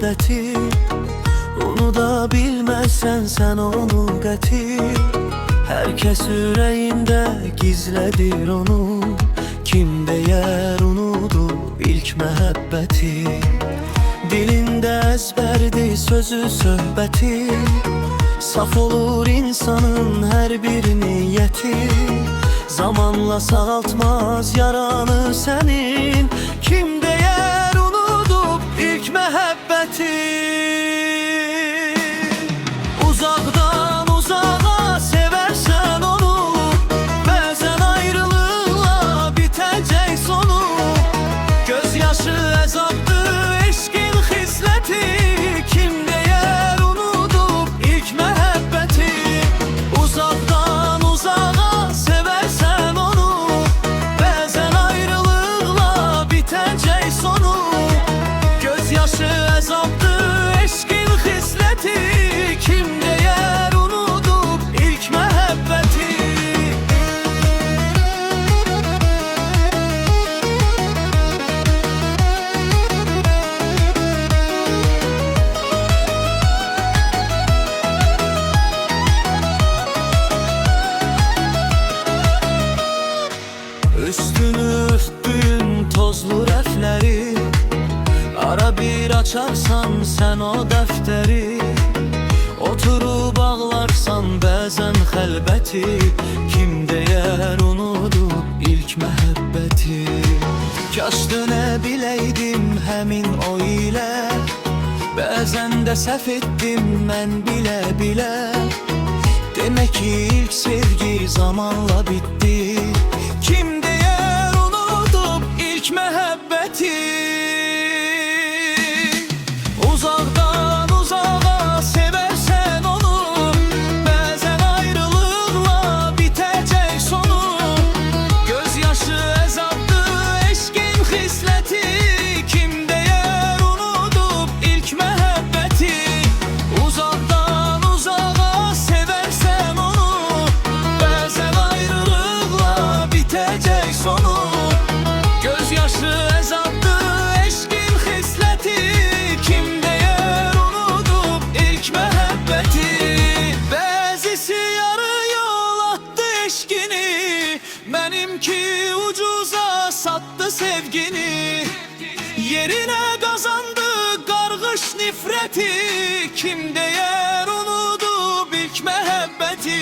adəti. Unuda bilməzsən sən onu qəti. Hər kəs ürəyində gizlədir onu. Kim deyər unudub ilk məhəbbəti. Dilində əzbərdir sözü söhbəti. Saf olur insanın hər bir niyyəti. Zamanla sağaltmaz yaranı sənin. Kim deyər unudub ilk məhəbbəti. Uzaqdan uzağa sevərsən onu. Bəzən ayrılıqla bitəcək sonu. Göz yaşı əzabdır eşqin xisləti. Kim deyər unudub ilk məhəbbəti. Uzaqdan uzağa sevərsən onu. Bəzən ayrılıqla bitəcək sonu. Göz yaşı əzabdır eşqin xisləti. Kim deyər unudub ilk məhəbbəti. Üstünü örtdüyün tozlu rəfləri. Ara bir açarsan sən o dəftəri. Oturub ağlarsan bəzən xəlbəti. Kim deyər unudub ilk məhəbbəti. Kaş dönə biləydim həmin o ilə. Bəzən də səhv etdim mən bilə-bilə. Demək ki ilk sevgi zamanla bitdi. Kim deyər unudub ilk məhəbbəti. Uzaqdan uzağa sevərsən onu. Bəzən ayrılıqla bitəcək sonu. Göz yaşı əzabdır eşqin xisləti. Kim deyər unudub ilk məhəbbəti. Uzaqdan uzağa sevərsən onu. Bəzən ayrılıqla bitəcək sonu. Göz yaşı əzabdır eşqin xisləti. Kim deyər unudub ilk məhəbbəti. Bəzisi yarı yol atdı eşqini. Mənimki ucuza satdı sevgini. Yerinə qazandı qarğış nifrəti. Kim deyər unudub ilk məhəbbəti.